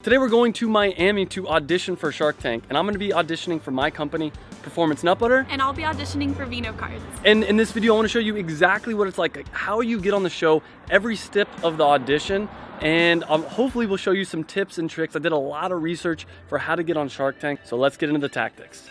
Today we're going to Miami to audition for Shark Tank, and I'm gonna be auditioning for my company, Performance Nut Butter. And I'll be auditioning for VinoCards. And in this video, I wanna show you exactly what it's like how you get on the show, every step of the audition, and hopefully we'll show you some tips and tricks. I did a lot of research for how to get on Shark Tank, so let's get into the tactics.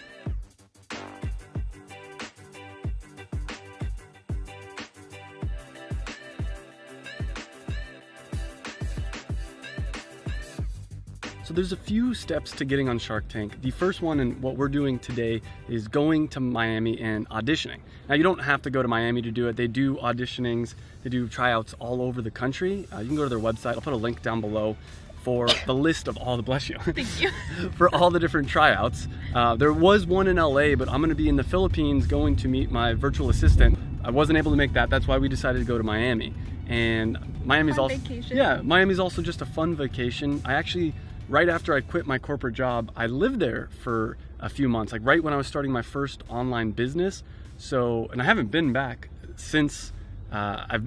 So there's a few steps to getting on Shark Tank. The first one, and what we're doing today, is going to Miami and auditioning. Now you don't have to go to Miami to do it. They do auditionings, they do tryouts all over the country. You can go to their website. I'll put a link down below for the list of all the, bless you. Thank you. For all the different tryouts. There was one in LA, but I'm gonna be in the Philippines going to meet my virtual assistant. I wasn't able to make that. That's why we decided to go to Miami. And Miami's also, vacation. Yeah, Miami's also just a fun vacation. I actually, right after I quit my corporate job, I lived there for a few months, like right when I was starting my first online business. So, and I haven't been back since I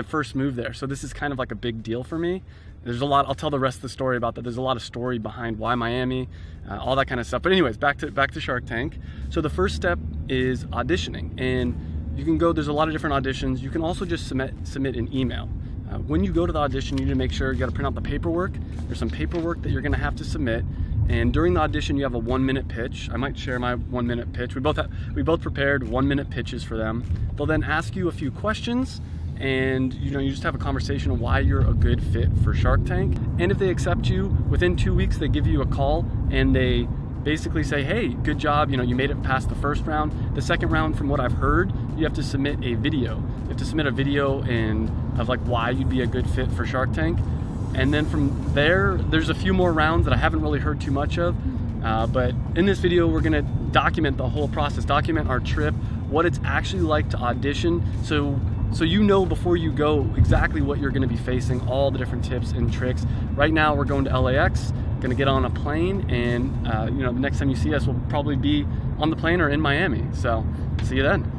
first moved there. So this is kind of like a big deal for me. There's a lot, I'll tell the rest of the story about that. There's a lot of story behind why Miami, all that kind of stuff. But anyways, back to Shark Tank. So the first step is auditioning, and you can go, there's a lot of different auditions. You can also just submit an email. When you go to the audition, you need to make sure you got to print out the paperwork. There's some paperwork that you're going to have to submit, and during the audition, you have a 1-minute pitch. I might share my 1-minute pitch. We both prepared 1-minute pitches for them. They'll then ask you a few questions, and you just have a conversation on why you're a good fit for Shark Tank. And if they accept you, within 2 weeks, they give you a call and they basically say, hey, good job, you made it past the first round. The second round, from what I've heard, you have to submit a video. You have to submit a video of like why you'd be a good fit for Shark Tank. And then from there, there's a few more rounds that I haven't really heard too much of. But in this video, we're gonna document the whole process, document our trip, what it's actually like to audition. So you know before you go exactly what you're gonna be facing, all the different tips and tricks. Right now, we're going to LAX. Gonna get on a plane, and the next time you see us, we'll probably be on the plane or in Miami. So see you then.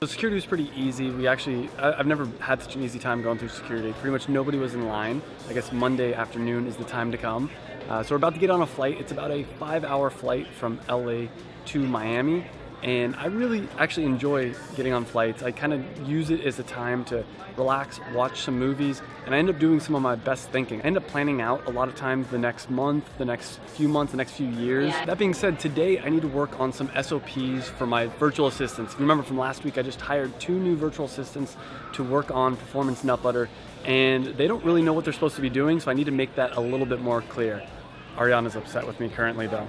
So security was pretty easy. I've never had such an easy time going through security. Pretty much nobody was in line. I guess Monday afternoon is the time to come. So we're about to get on a flight. It's about a 5-hour flight from LA to Miami. And I really actually enjoy getting on flights. I kind of use it as a time to relax, watch some movies, and I end up doing some of my best thinking. I end up planning out a lot of times the next month, the next few months, the next few years. That being said, today I need to work on some SOPs for my virtual assistants. Remember from last week, I just hired 2 new virtual assistants to work on Performance Nut Butter, and they don't really know what they're supposed to be doing, so I need to make that a little bit more clear. Ariana's upset with me currently though.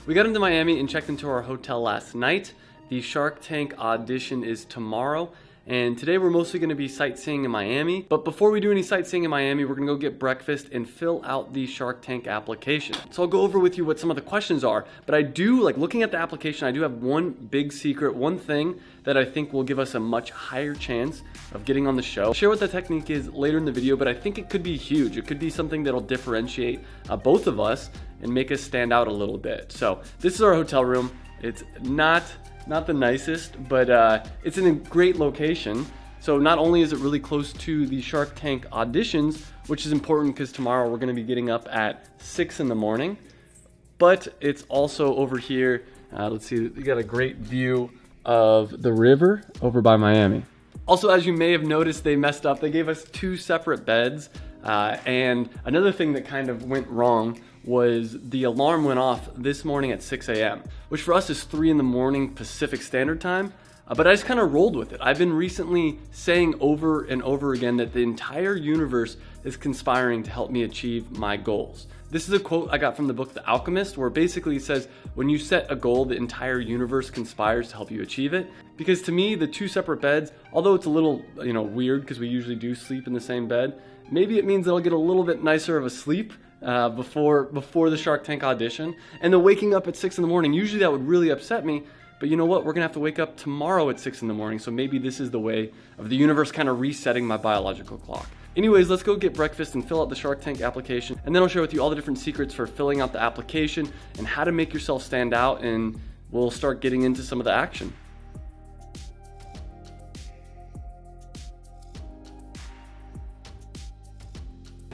We got into Miami and checked into our hotel last night. The Shark Tank audition is tomorrow, and today we're mostly gonna be sightseeing in Miami. But before we do any sightseeing in Miami, we're gonna go get breakfast and fill out the Shark Tank application. So I'll go over with you what some of the questions are, but I do, looking at the application, I do have one big secret, one thing that I think will give us a much higher chance of getting on the show. I'll share what the technique is later in the video, but I think it could be huge. It could be something that'll differentiate both of us and make us stand out a little bit. So this is our hotel room. It's not the nicest, but it's in a great location. So not only is it really close to the Shark Tank auditions, which is important because tomorrow we're gonna be getting up at 6 in the morning, but it's also over here. Let's see, we got a great view of the river over by Miami. Also, as you may have noticed, they messed up. They gave us 2 separate beds. And another thing that kind of went wrong was the alarm went off this morning at 6 a.m., which for us is 3 in the morning Pacific Standard Time. but I just kind of rolled with it. I've been recently saying over and over again that the entire universe is conspiring to help me achieve my goals. This is a quote I got from the book The Alchemist, where basically it says, when you set a goal, the entire universe conspires to help you achieve it. Because to me, the two separate beds, although it's a little, weird because we usually do sleep in the same bed, maybe it means that I'll get a little bit nicer of a sleep before the Shark Tank audition. And the waking up at 6 in the morning, usually that would really upset me. But you know what? We're gonna have to wake up tomorrow at 6 in the morning. So maybe this is the way of the universe kind of resetting my biological clock. Anyways, let's go get breakfast and fill out the Shark Tank application. And then I'll share with you all the different secrets for filling out the application and how to make yourself stand out. And we'll start getting into some of the action.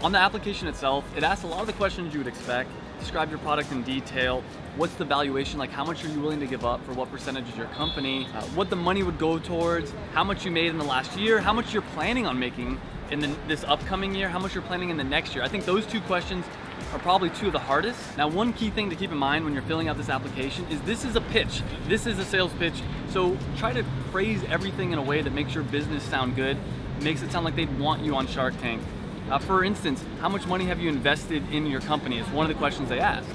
On the application itself, it asks a lot of the questions you would expect. Describe your product in detail. What's the valuation? Like, how much are you willing to give up for what percentage is your company? What the money would go towards, how much you made in the last year, how much you're planning on making in this upcoming year, how much you're planning in the next year. I think those two questions are probably two of the hardest. Now, one key thing to keep in mind when you're filling out this application is this is a pitch. This is a sales pitch. So try to phrase everything in a way that makes your business sound good, makes it sound like they'd want you on Shark Tank. For instance, how much money have you invested in your company is one of the questions they ask.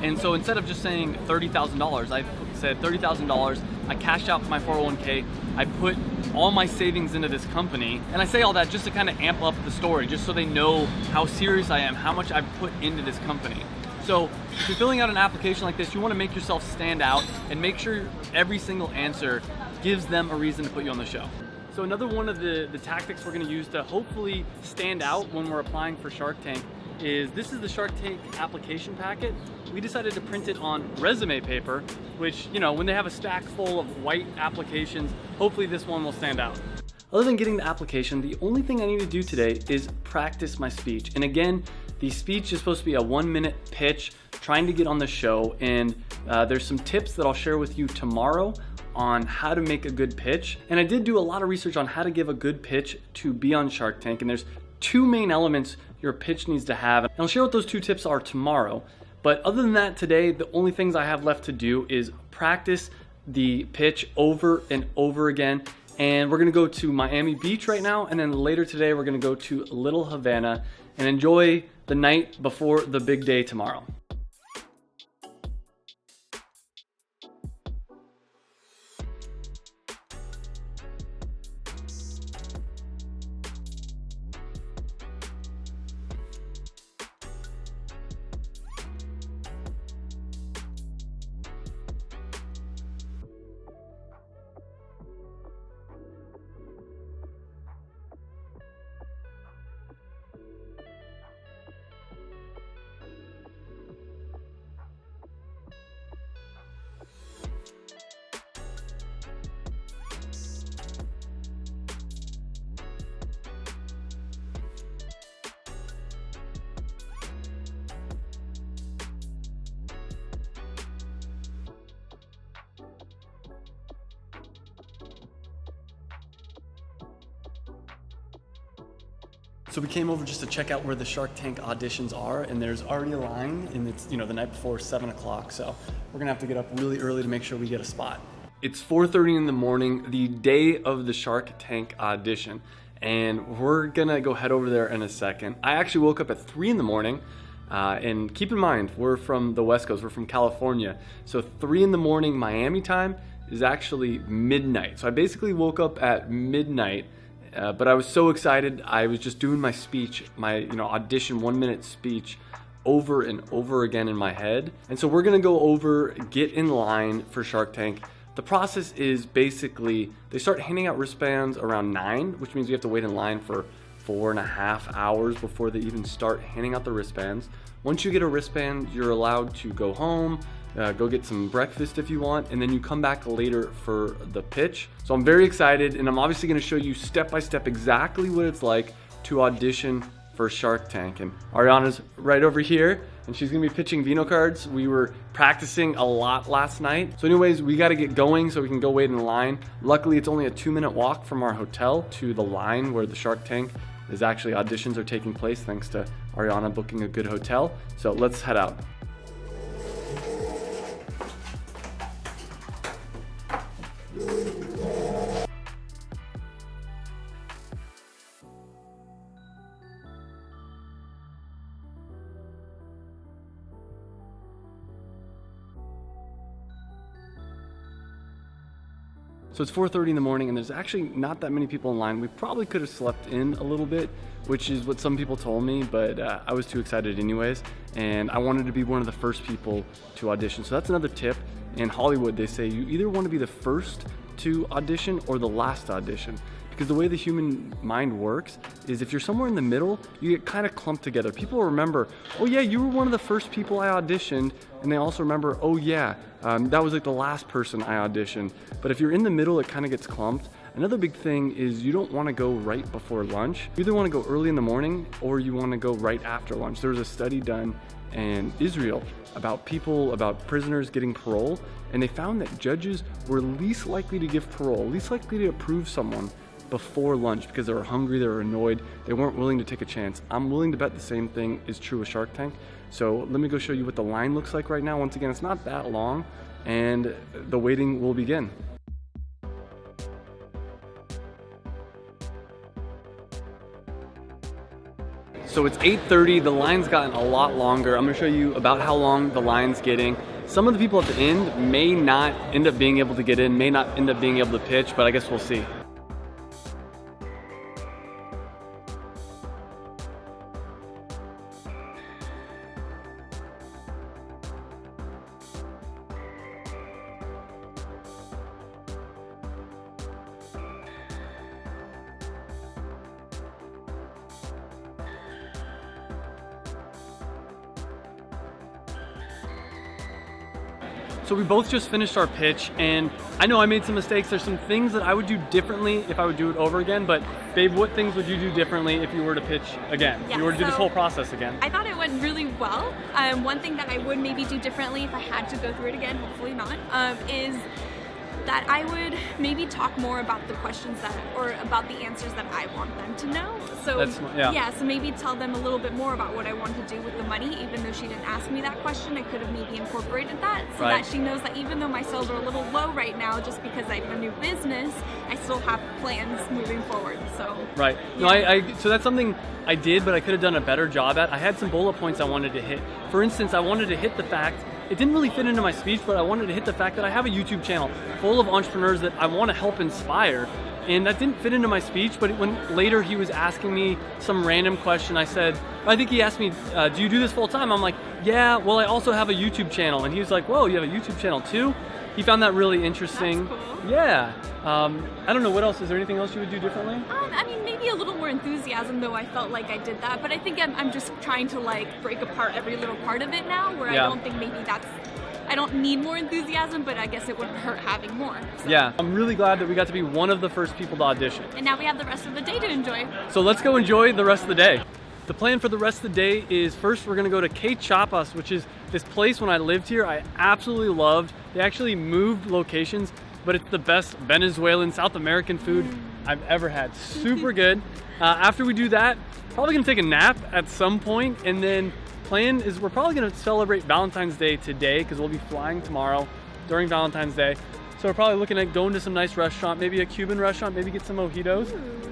And so instead of just saying $30,000, I said $30,000, I cashed out my 401k, I put all my savings into this company, and I say all that just to kind of amp up the story, just so they know how serious I am, how much I've put into this company. So if you're filling out an application like this, you want to make yourself stand out and make sure every single answer gives them a reason to put you on the show. So another one of the tactics we're gonna use to hopefully stand out when we're applying for Shark Tank is this is the Shark Tank application packet. We decided to print it on resume paper, which, when they have a stack full of white applications, hopefully this one will stand out. Other than getting the application, the only thing I need to do today is practice my speech. And again, the speech is supposed to be a 1-minute pitch, trying to get on the show. And there's some tips that I'll share with you tomorrow on how to make a good pitch. And I did do a lot of research on how to give a good pitch to be on Shark Tank. And there's two main elements your pitch needs to have. And I'll share what those two tips are tomorrow. But other than that, today, the only things I have left to do is practice the pitch over and over again. And we're gonna go to Miami Beach right now. And then later today, we're gonna go to Little Havana and enjoy the night before the big day tomorrow. So we came over just to check out where the Shark Tank auditions are, and there's already a line, and it's the night before 7 o'clock, so we're gonna have to get up really early to make sure we get a spot. It's 4:30 in the morning, the day of the Shark Tank audition, and we're gonna go head over there in a second. I actually woke up at 3 in the morning, and keep in mind, we're from the West Coast, we're from California, so 3 in the morning Miami time is actually midnight. So I basically woke up at midnight. But I was so excited. I was just doing my speech, my audition 1-minute speech over and over again in my head. And so we're gonna go over, get in line for Shark Tank. The process is basically, they start handing out wristbands around 9, which means we have to wait in line for 4.5 hours before they even start handing out the wristbands. Once you get a wristband, you're allowed to go home, go get some breakfast if you want, and then you come back later for the pitch. So I'm very excited, and I'm obviously gonna show you step by step exactly what it's like to audition for Shark Tank. And Ariana's right over here, and she's gonna be pitching VinoCards. We were practicing a lot last night. So anyways, we gotta get going so we can go wait in line. Luckily, it's only a 2-minute walk from our hotel to the line where the Shark Tank is actually auditions are taking place, thanks to Ariana booking a good hotel. So let's head out. So it's 4:30 in the morning and there's actually not that many people in line. We probably could have slept in a little bit, which is what some people told me, but I was too excited anyways. And I wanted to be one of the first people to audition. So that's another tip. In Hollywood, they say you either want to be the first to audition or the last to audition. Because the way the human mind works is if you're somewhere in the middle, you get kind of clumped together. People remember, oh yeah, you were one of the first people I auditioned, and they also remember, oh yeah, that was like the last person I auditioned. But if you're in the middle, it kind of gets clumped. Another big thing is you don't want to go right before lunch. You either want to go early in the morning or you want to go right after lunch. There was a study done in Israel about prisoners getting parole, and they found that judges were least likely to give parole, least likely to approve someone before lunch because they were hungry, they were annoyed, they weren't willing to take a chance. I'm willing to bet the same thing is true with Shark Tank. So let me go show you what the line looks like right now. Once again, it's not that long and the waiting will begin. So it's 8:30, the line's gotten a lot longer. I'm gonna show you about how long the line's getting. Some of the people at the end may not end up being able to get in, may not end up being able to pitch, but I guess we'll see. So we both just finished our pitch, and I know I made some mistakes. There's some things that I would do differently if I would do it over again, but babe, what things would you do differently if you were to pitch again? Yeah, if you were to do this whole process again? I thought it went really well. One thing that I would maybe do differently if I had to go through it again, hopefully not, is that I would maybe talk more about the questions or about the answers that I want them to know. So yeah, so maybe tell them a little bit more about what I want to do with the money, even though she didn't ask me that question. I could have maybe incorporated that so that she knows that even though my sales are a little low right now, just because I have a new business, I still have plans moving forward. So right. Yeah. No, so that's something I did, but I could have done a better job at. I had some bullet points I wanted to hit. For instance, I wanted to hit the fact, it didn't really fit into my speech, but I wanted to hit the fact that I have a YouTube channel full of entrepreneurs that I want to help inspire. And that didn't fit into my speech, but when later he was asking me some random question, I think he asked me, do you do this full time? I'm like, yeah, well, I also have a YouTube channel. And he was like, whoa, you have a YouTube channel too? He found that really interesting. That's cool. Yeah. I don't know, what else? Is there anything else you would do differently? I mean, maybe a little more enthusiasm, though I felt like I did that. But I think I'm just trying to like break apart every little part of it now, where I don't think maybe I don't need more enthusiasm, but I guess it wouldn't hurt having more. So. Yeah, I'm really glad that we got to be one of the first people to audition. And now we have the rest of the day to enjoy. So let's go enjoy the rest of the day. The plan for the rest of the day is first we're gonna go to Que Chapas, which is this place when I lived here I absolutely loved. They actually moved locations, but it's the best Venezuelan, South American food I've ever had. Super good. After we do that, probably gonna take a nap at some point, and then plan is we're probably gonna celebrate Valentine's Day today because we'll be flying tomorrow during Valentine's Day. So we're probably looking at going to some nice restaurant, maybe a Cuban restaurant, maybe get some mojitos,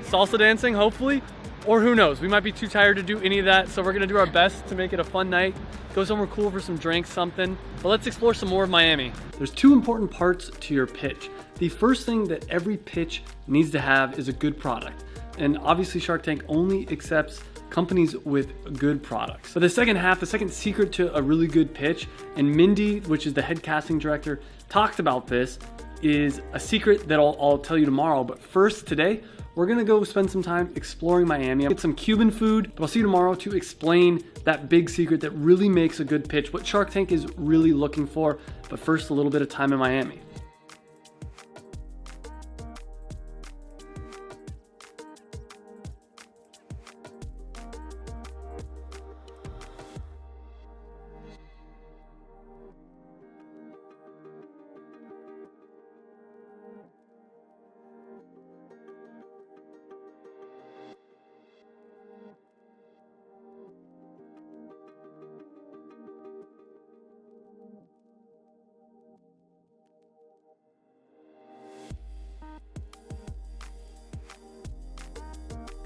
salsa dancing, hopefully, or who knows, we might be too tired to do any of that, so we're gonna do our best to make it a fun night, go somewhere cool for some drinks, something, but let's explore some more of Miami. There's two important parts to your pitch. The first thing that every pitch needs to have is a good product. And obviously Shark Tank only accepts companies with good products. But the second half, the second secret to a really good pitch, and Mindy, which is the head casting director, talked about this, is a secret that I'll tell you tomorrow. But first, today, we're gonna go spend some time exploring Miami. I'll get some Cuban food, but I'll see you tomorrow to explain that big secret that really makes a good pitch, what Shark Tank is really looking for. But first, a little bit of time in Miami.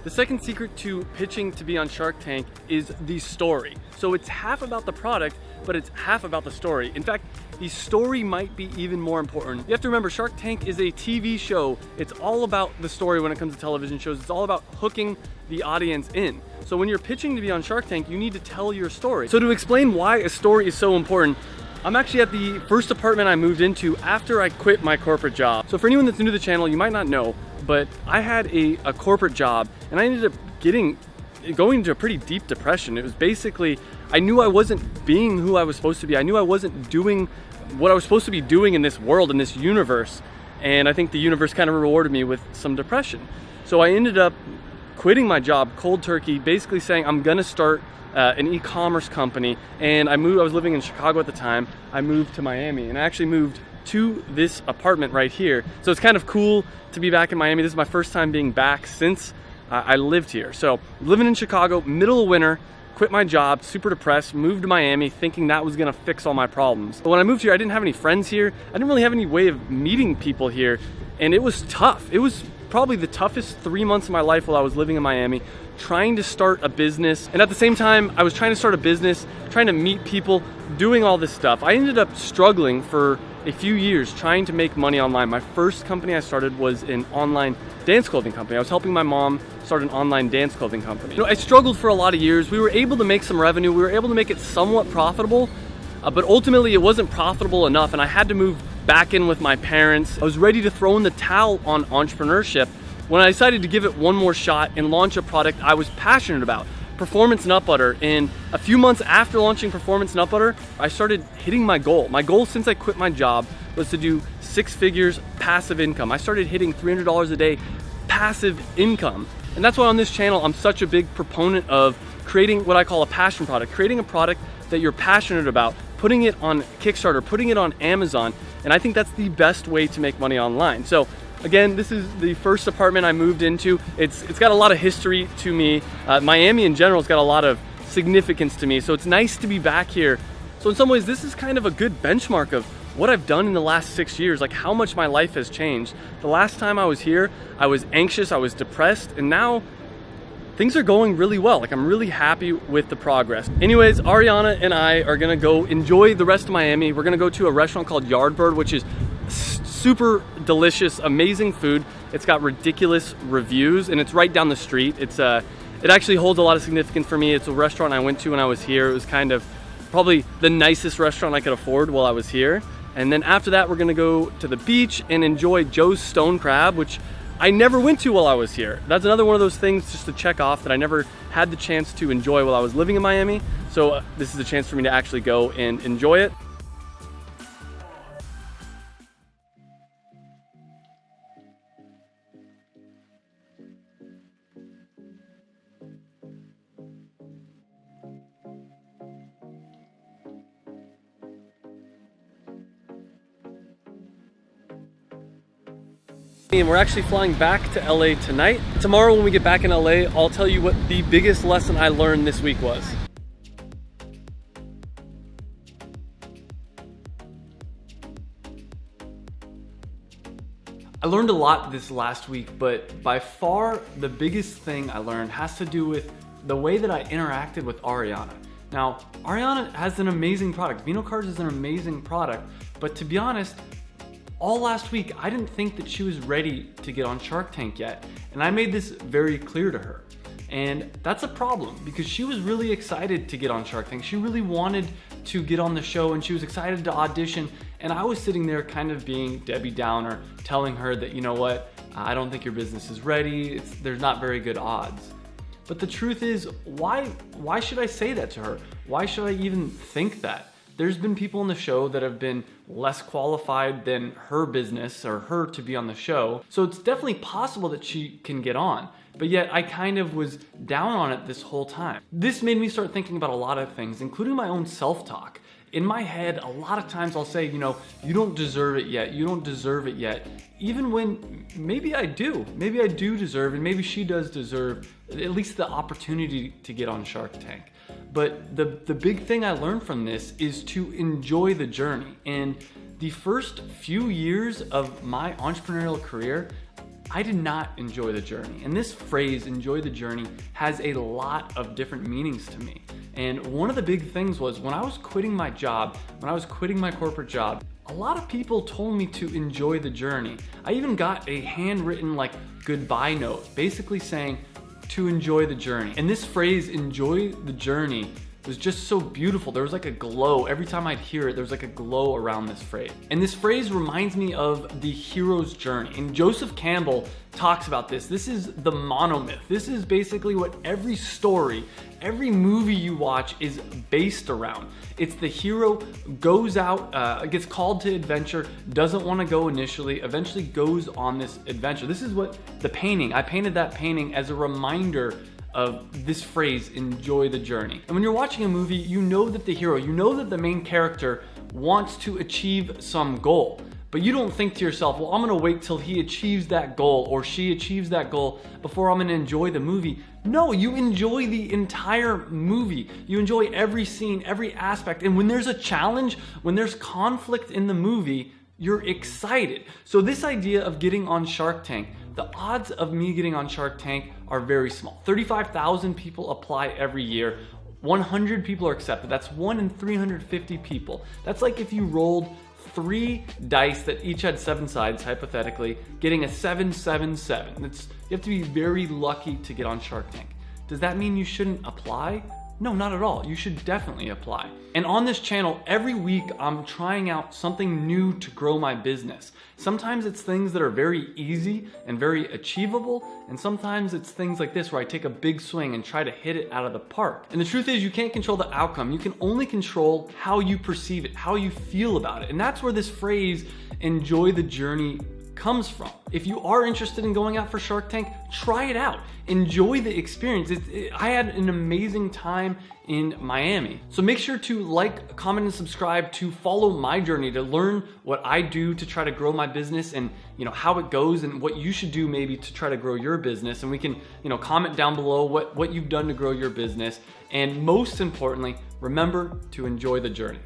The second secret to pitching to be on Shark Tank is the story. So it's half about the product, but it's half about the story. In fact, the story might be even more important. You have to remember, Shark Tank is a TV show. It's all about the story when it comes to television shows. It's all about hooking the audience in. So when you're pitching to be on Shark Tank, you need to tell your story. So to explain why a story is so important, I'm actually at the first apartment I moved into after I quit my corporate job. So for anyone that's new to the channel, you might not know, but I had a corporate job and I ended up going into a pretty deep depression. It was basically, I knew I wasn't being who I was supposed to be. I knew I wasn't doing what I was supposed to be doing in this world, in this universe. And I think the universe kind of rewarded me with some depression. So I ended up quitting my job cold turkey, basically saying I'm gonna start an e-commerce company. And I was living in Chicago at the time. I moved to Miami and I actually moved to this apartment right here. So it's kind of cool to be back in Miami. This is my first time being back since I lived here. So living in Chicago, middle of winter, quit my job, super depressed, moved to Miami thinking that was gonna fix all my problems. But when I moved here, I didn't have any friends here. I didn't really have any way of meeting people here. And it was tough. It was probably the toughest 3 months of my life while I was living in Miami, trying to start a business. And at the same time, I was trying to start a business, trying to meet people, doing all this stuff. I ended up struggling for a few years trying to make money online. My first company I started was an online dance clothing company. I was helping my mom start an online dance clothing company. You know, I struggled for a lot of years. We were able to make some revenue. We were able to make it somewhat profitable, but ultimately it wasn't profitable enough and I had to move back in with my parents. I was ready to throw in the towel on entrepreneurship when I decided to give it one more shot and launch a product I was passionate about, Performance Nut Butter. And a few months after launching Performance Nut Butter, I started hitting my goal. My goal since I quit my job was to do 6 figures passive income. I started hitting $300 a day passive income. And that's why on this channel, I'm such a big proponent of creating what I call a passion product, creating a product that you're passionate about, putting it on Kickstarter, putting it on Amazon. And I think that's the best way to make money online. So again, this is the first apartment I moved into. It's got a lot of history to me. Miami in general has got a lot of significance to me. So it's nice to be back here. So in some ways, this is kind of a good benchmark of what I've done in the last 6 years, like how much my life has changed. The last time I was here, I was anxious, I was depressed, and now things are going really well. Like I'm really happy with the progress. Anyways, Ariana and I are gonna go enjoy the rest of Miami. We're gonna go to a restaurant called Yardbird, which is super delicious, amazing food. It's got ridiculous reviews and it's right down the street. It actually holds a lot of significance for me. It's a restaurant I went to when I was here. It was kind of probably the nicest restaurant I could afford while I was here. And then after that, we're gonna go to the beach and enjoy Joe's Stone Crab, which I never went to while I was here. That's another one of those things just to check off that I never had the chance to enjoy while I was living in Miami. So this is a chance for me to actually go and enjoy it. And we're actually flying back to LA tonight. Tomorrow when we get back in LA, I'll tell you what the biggest lesson I learned this week was. I learned a lot this last week, but by far the biggest thing I learned has to do with the way that I interacted with Ariana. Now, Ariana has an amazing product. VinoCards is an amazing product, but to be honest, all last week, I didn't think that she was ready to get on Shark Tank yet. And I made this very clear to her. And that's a problem because she was really excited to get on Shark Tank. She really wanted to get on the show and she was excited to audition. And I was sitting there kind of being Debbie Downer, telling her that, you know what, I don't think your business is ready. There's not very good odds. But the truth is, why should I say that to her? Why should I even think that? There's been people on the show that have been less qualified than her business or her to be on the show. So it's definitely possible that she can get on. But yet I kind of was down on it this whole time. This made me start thinking about a lot of things, including my own self-talk. In my head, a lot of times I'll say, you know, you don't deserve it yet. You don't deserve it yet. Even when maybe I do. Maybe I do deserve it. Maybe she does deserve at least the opportunity to get on Shark Tank. But the big thing I learned from this is to enjoy the journey. And the first few years of my entrepreneurial career, I did not enjoy the journey. And this phrase, enjoy the journey, has a lot of different meanings to me. And one of the big things was when I was quitting my job, when I was quitting my corporate job, a lot of people told me to enjoy the journey. I even got a handwritten like goodbye note, basically saying to enjoy the journey. And this phrase, enjoy the journey, was just so beautiful. There was like a glow. Every time I'd hear it, there was like a glow around this phrase. And this phrase reminds me of the hero's journey. And Joseph Campbell talks about this. This is the monomyth. This is basically what every story, every movie you watch is based around. It's the hero goes out, gets called to adventure, doesn't want to go initially, eventually goes on this adventure. This is what the painting, I painted that painting as a reminder of this phrase, enjoy the journey. And when you're watching a movie, you know that the hero, you know that the main character wants to achieve some goal. But you don't think to yourself, well, I'm gonna wait till he achieves that goal or she achieves that goal before I'm gonna enjoy the movie. No, you enjoy the entire movie. You enjoy every scene, every aspect. And when there's a challenge, when there's conflict in the movie, you're excited. So this idea of getting on Shark Tank, the odds of me getting on Shark Tank are very small. 35,000 people apply every year. 100 people are accepted. That's 1 in 350 people. That's like if you rolled 3 dice that each had 7 sides, hypothetically, getting a 777. You have to be very lucky to get on Shark Tank. Does that mean you shouldn't apply? No, not at all. You should definitely apply. And on this channel, every week I'm trying out something new to grow my business. Sometimes it's things that are very easy and very achievable, and sometimes it's things like this where I take a big swing and try to hit it out of the park. And the truth is, you can't control the outcome. You can only control how you perceive it, how you feel about it. And that's where this phrase, enjoy the journey, comes from. If you are interested in going out for Shark Tank, try it out. Enjoy the experience. I had an amazing time in Miami. So make sure to like, comment, and subscribe to follow my journey, to learn what I do to try to grow my business and how it goes and what you should do maybe to try to grow your business. And we can comment down below what you've done to grow your business. And most importantly, remember to enjoy the journey.